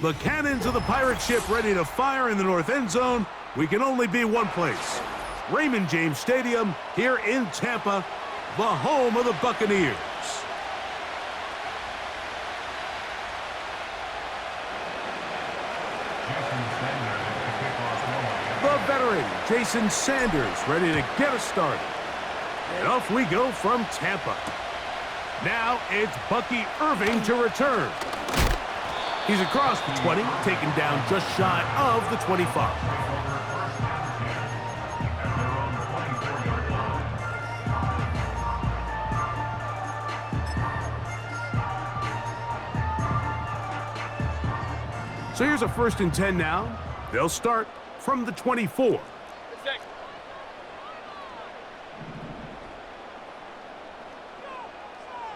The cannons of the pirate ship ready to fire in the north end zone. We can only be one place. Raymond James Stadium here in Tampa, the home of the Buccaneers. The veteran, Jason Sanders, ready to get us started. And off we go from Tampa. Now it's Bucky Irving to return. He's across the 20, taken down just shy of the 25. So here's a 1st and 10 now. They'll start from the 24.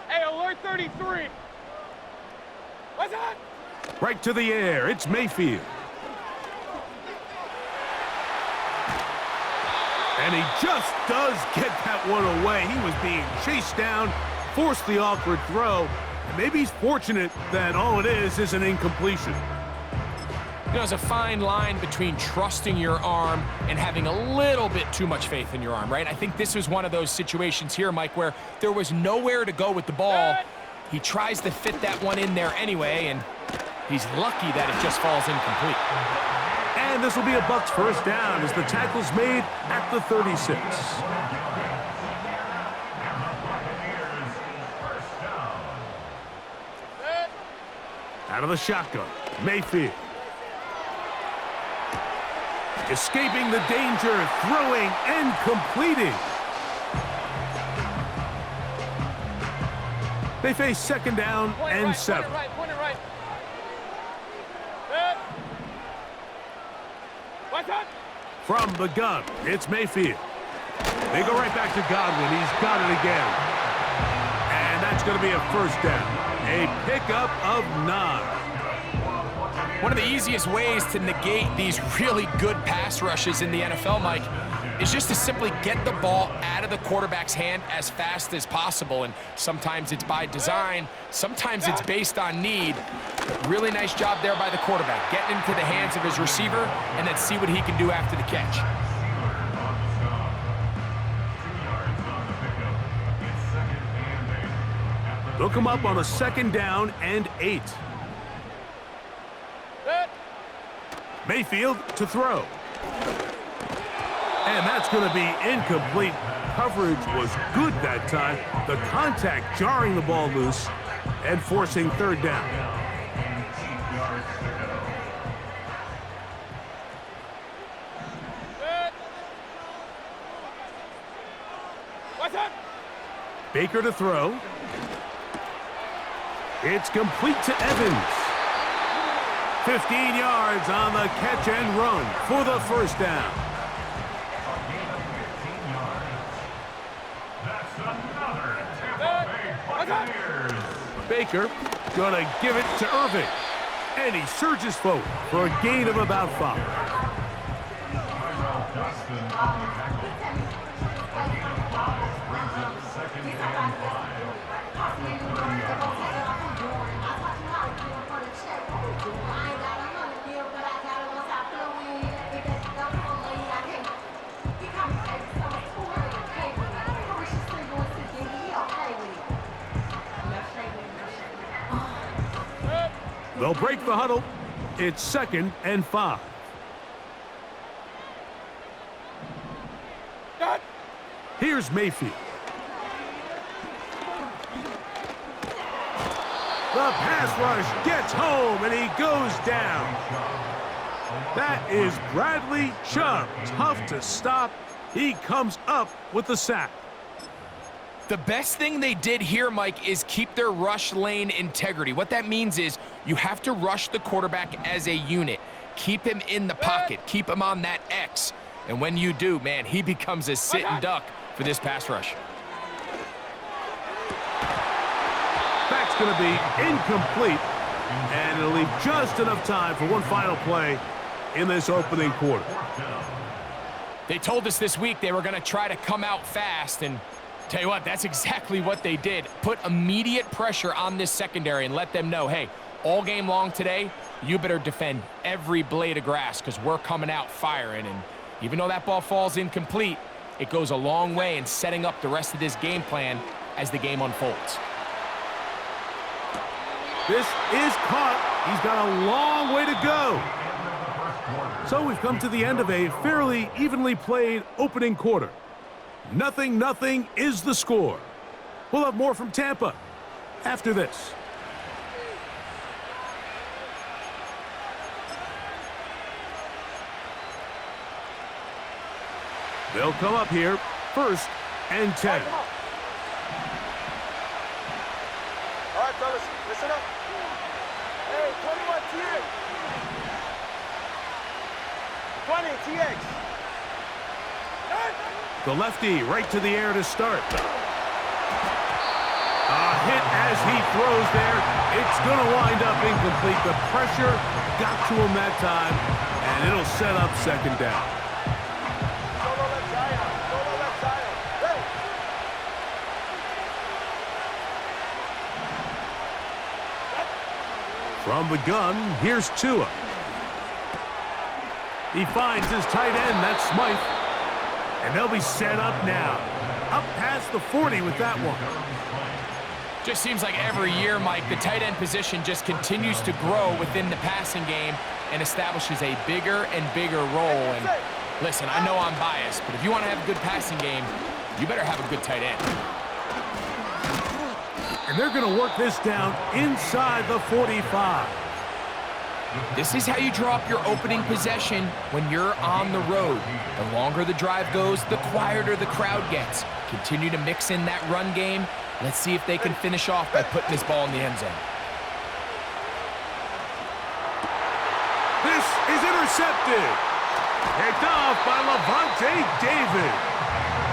Hey, alert 33. What's that? Right to the air, it's Mayfield. And he just does get that one away. He was being chased down, forced the awkward throw, and maybe he's fortunate that all it is an incompletion. You know, there's a fine line between trusting your arm and having a little bit too much faith in your arm, right? I think this was one of those situations here, Mike, where there was nowhere to go with the ball. He tries to fit that one in there anyway, and he's lucky that it just falls incomplete. And this will be a Bucs 1st down as the tackle's made at the 36. Out of the shotgun, Mayfield. Escaping the danger, throwing and completing. They face 2nd down and 7. Point it right. What's that? From the gun, it's Mayfield. They go right back to Godwin. He's got it again. And that's going to be a 1st down. A pickup of 9. One of the easiest ways to negate these really good pass rushes in the NFL, Mike, is just to simply get the ball out of the quarterback's hand as fast as possible. And sometimes it's by design, sometimes it's based on need. But really nice job there by the quarterback, getting into the hands of his receiver, and then see what he can do after the catch. They'll come up on a 2nd down and 8. Mayfield to throw. And that's going to be incomplete. Coverage was good that time. The contact jarring the ball loose and forcing 3rd down. What's that? Baker to throw. It's complete to Evans. 15 yards on the catch and run for the 1st down. Baker gonna give it to Irving. And he surges forward for a gain of about 5. They'll break the huddle. It's 2nd and 5. Here's Mayfield. The pass rush gets home, and he goes down. That is Bradley Chubb. Tough to stop. He comes up with the sack. The best thing they did here, Mike, is keep their rush lane integrity. What that means is you have to rush the quarterback as a unit. Keep him in the pocket. Keep him on that X. And when you do, man, he becomes a sitting duck for this pass rush. That's going to be incomplete, and it'll leave just enough time for one final play in this opening quarter. They told us this week they were going to try to come out fast, and tell you what, that's exactly what they did. Put immediate pressure on this secondary and let them know, hey, all game long today, you better defend every blade of grass because we're coming out firing. And even though that ball falls incomplete, it goes a long way in setting up the rest of this game plan as the game unfolds. This is caught. He's got a long way to go. So we've come to the end of a fairly evenly played opening quarter. 0-0 is the score. We'll have more from Tampa after this. They'll come up here, 1st and 10. All right, fellas, listen up. Hey, 21 TX. 20 TX. The lefty right to the air to start. A hit as he throws there. It's going to wind up incomplete. The pressure got to him that time, and it'll set up 2nd down. Solo left side. Solo left side. Ready. From the gun, here's Tua. He finds his tight end, that's Smythe. And they'll be set up now. Up past the 40 with that one. Just seems like every year, Mike, the tight end position just continues to grow within the passing game and establishes a bigger and bigger role. And listen, I know I'm biased, but if you want to have a good passing game, you better have a good tight end. And they're going to work this down inside the 45. This is how you draw up your opening possession when you're on the road. The longer the drive goes, the quieter the crowd gets. Continue to mix in that run game. Let's see if they can finish off by putting this ball in the end zone. This is intercepted. Picked off by Levante David.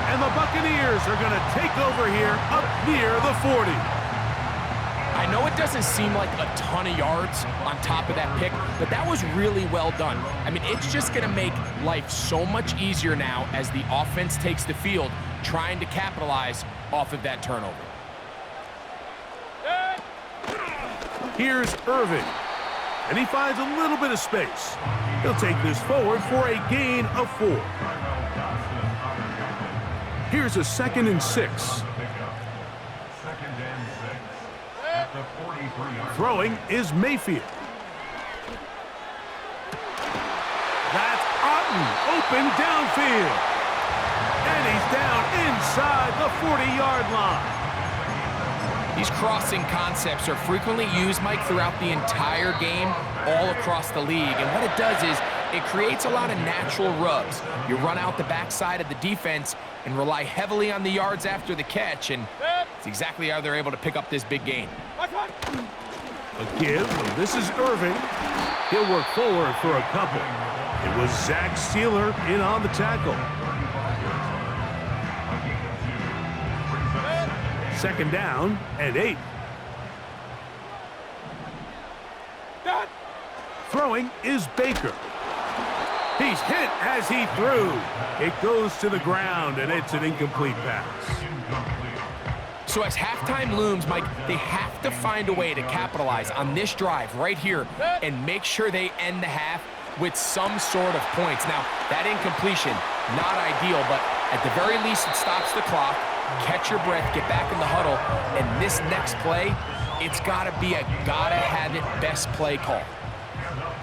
And the Buccaneers are going to take over here up near the 40. I know it doesn't seem like a ton of yards on top of that pick, but that was really well done. I mean, it's just going to make life so much easier now as the offense takes the field, trying to capitalize off of that turnover. Here's Irving, and he finds a little bit of space. He'll take this forward for a gain of 4. Here's a 2nd and 6. Throwing is Mayfield. That's Otten, open downfield. And he's down inside the 40-yard line. These crossing concepts are frequently used, Mike, throughout the entire game, all across the league. And what it does is it creates a lot of natural rubs. You run out the backside of the defense and rely heavily on the yards after the catch, and it's exactly how they're able to pick up this big gain. A give, and this is Irving. He'll work forward for a couple. It was Zach Sealer in on the tackle. 2nd down and 8. Throwing is Baker. He's hit as he threw. It goes to the ground, and it's an incomplete pass. So as halftime looms, Mike, they have to find a way to capitalize on this drive right here and make sure they end the half with some sort of points. Now, that incompletion, not ideal, but at the very least it stops the clock. Catch your breath, get back in the huddle, and this next play, it's got to be a gotta-have-it best play call.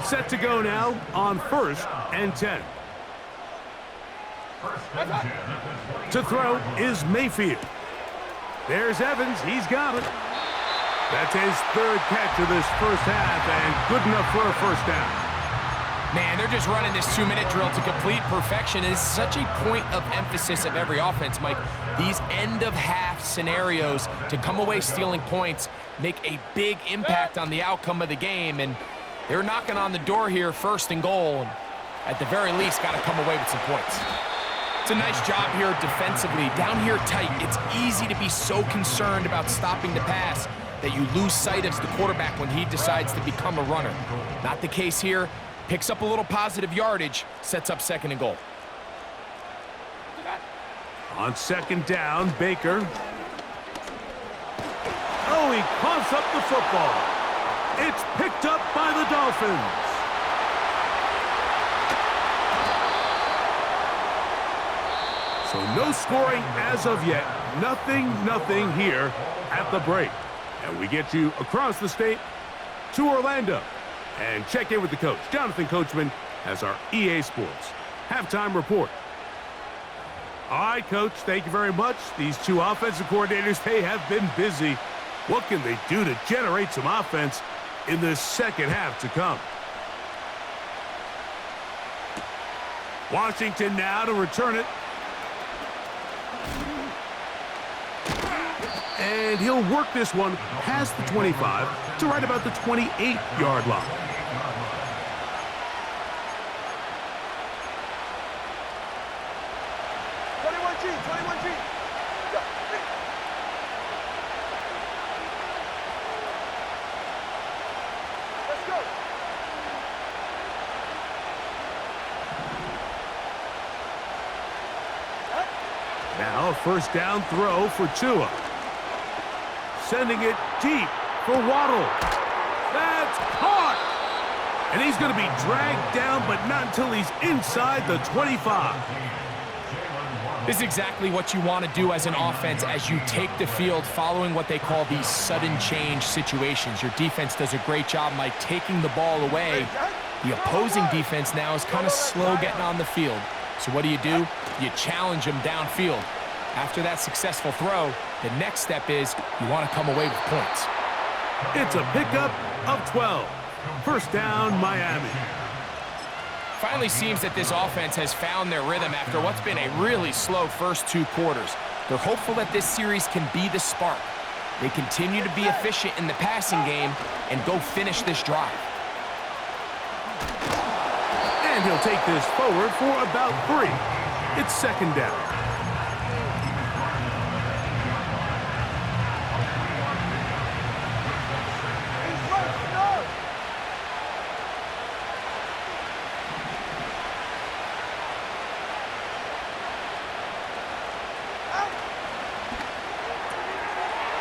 Set to go now on 1st and 10. To throw is Mayfield. There's Evans. He's got it. That's his 3rd catch of this first half, and good enough for a 1st down. Man, they're just running this 2-minute drill to complete perfection. It is such a point of emphasis of every offense, Mike. These end-of-half scenarios to come away stealing points make a big impact on the outcome of the game, and they're knocking on the door here, 1st and goal. And at the very least, got to come away with some points. It's a nice job here defensively. Down here tight, it's easy to be so concerned about stopping the pass that you lose sight of the quarterback when he decides to become a runner. Not the case here. Picks up a little positive yardage, sets up 2nd and goal. On 2nd down, Baker. Oh, he coughs up the football. It's picked up by the Dolphins. So no scoring as of yet. Nothing here at the break. And we get you across the state to Orlando. And check in with the coach. Jonathan Coachman has our EA Sports halftime report. All right, Coach, thank you very much. These two offensive coordinators, they have been busy. What can they do to generate some offense in the second half to come? Washington now to return it. And he'll work this one past the 25 to right about the 28-yard line. Now a first down throw for Tua. Sending it deep for Waddle. That's caught! And he's going to be dragged down, but not until he's inside the 25. This is exactly what you want to do as an offense as you take the field following what they call these sudden change situations. Your defense does a great job, Mike, taking the ball away. The opposing defense now is kind of slow getting on the field. So what do? You challenge them downfield. After that successful throw, the next step is you want to come away with points. It's a pickup of 12. First down, Miami. Finally seems that this offense has found their rhythm after what's been a really slow first two quarters. They're hopeful that this series can be the spark. They continue to be efficient in the passing game and go finish this drive. And he'll take this forward for about 3. It's second down.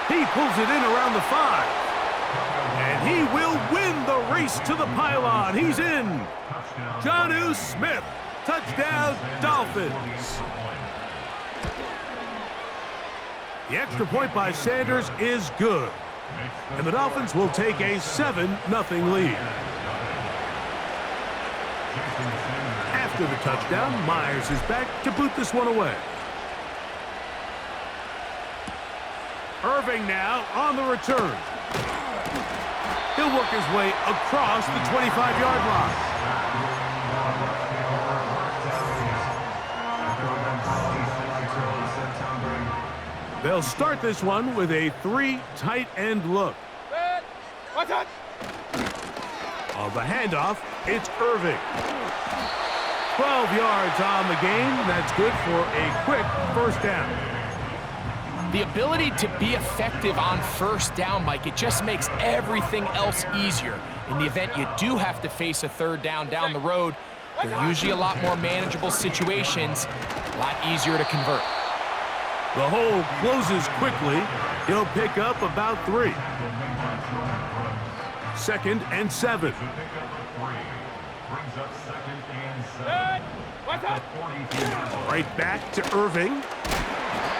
He pulls it in around the 5. And he will win the race to the pylon. He's in. Jonnu Smith. Touchdown, Dolphins. The extra point by Sanders is good. And the Dolphins will take a 7-0 lead. After the touchdown, Myers is back to boot this one away. Irving now on the return. He'll work his way across the 25-yard line. They'll start this one with a 3 tight end look. On the handoff, it's Irving. 12 yards on the game. That's good for a quick first down. The ability to be effective on first down, Mike, it just makes everything else easier. In the event you do have to face a third down the road, they're usually a lot more manageable situations, a lot easier to convert. The hole closes quickly. He'll pick up about 3. Second and 7. Right back to Irving.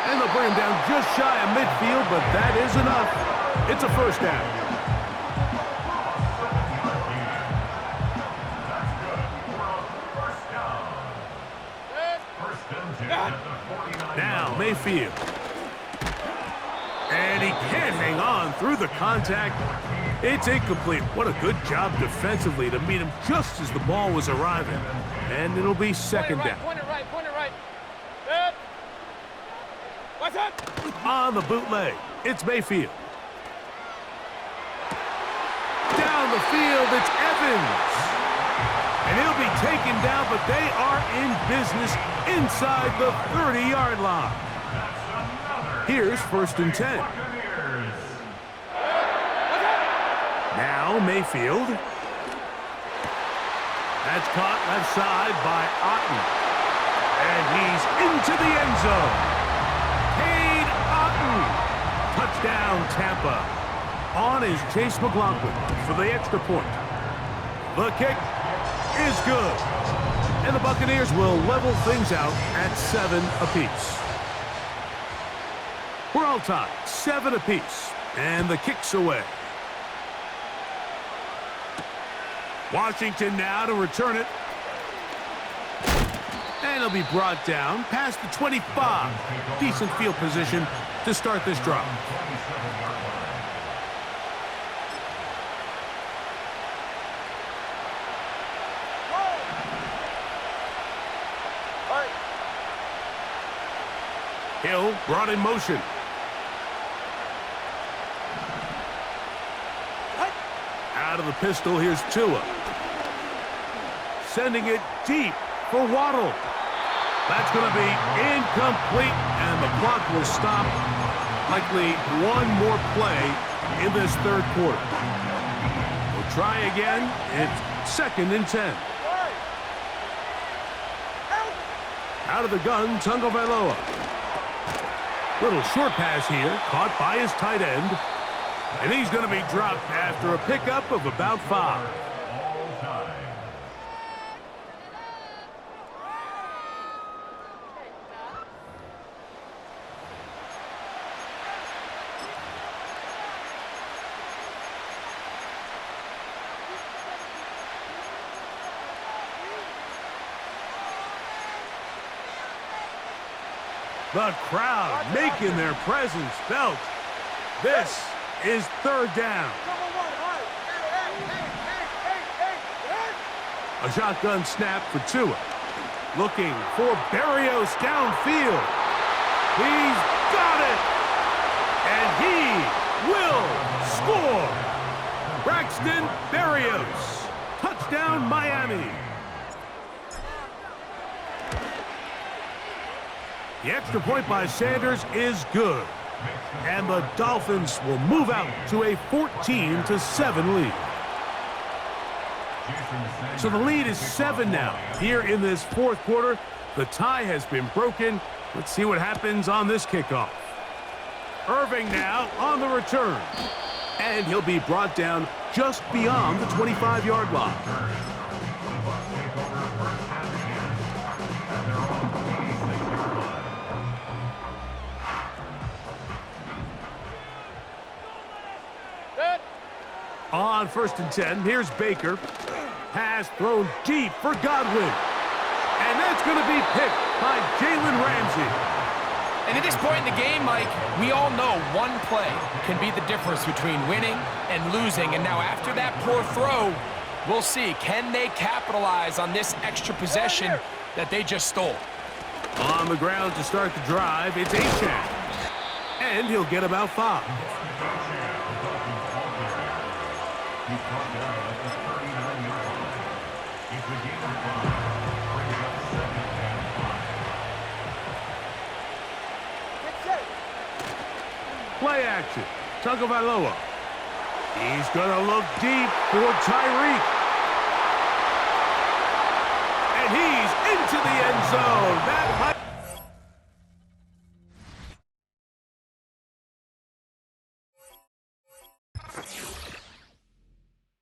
And they'll bring him down just shy of midfield, but that is enough. It's a first down. Now Mayfield. And he can't hang on through the contact. It's incomplete. What a good job defensively to meet him just as the ball was arriving. And it'll be second down. Point it right. What's up? On the bootleg, it's Mayfield. Down the field, it's Evans. And he'll be taken down, but they are in business inside the 30-yard line. Here's first and 10. Now Mayfield. That's caught left side by Otten. And he's into the end zone. Cade Otten. Touchdown, Tampa. On is Chase McLaughlin for the extra point. The kick is good. And the Buccaneers will level things out at 7 apiece. We're all tied, 7 apiece. And the kick's away. Washington now to return it. And it'll be brought down past the 25. Decent field position to start this drive. Hill brought in motion. Out of the pistol, here's Tua. Sending it deep for Waddle. That's going to be incomplete, and the clock will stop. Likely one more play in this third quarter. We'll try again. It's 2nd and 10. Out of the gun, Tagovailoa. Little short pass here, caught by his tight end. And he's going to be dropped after a pickup of about 5. The crowd making their presence felt. This is 3rd down. A shotgun snap for Tua. Looking for Berrios downfield. He's got it. And he will score. Braxton Berrios. Touchdown, Miami. The extra point by Sanders is good. And the Dolphins will move out to a 14-7 lead. So the lead is 7 now. Here in this 4th quarter, the tie has been broken. Let's see what happens on this kickoff. Irving now on the return. And he'll be brought down just beyond the 25-yard line. On 1st and 10, here's Baker. Pass thrown deep for Godwin. And that's going to be picked by Jalen Ramsey. And at this point in the game, Mike, we all know one play can be the difference between winning and losing. And now after that poor throw, we'll see. Can they capitalize on this extra possession that they just stole? On the ground to start the drive, it's H2H. And he'll get about 5. Play action. Tagovailoa. He's going to look deep for Tyreek. And he's into the end zone. That might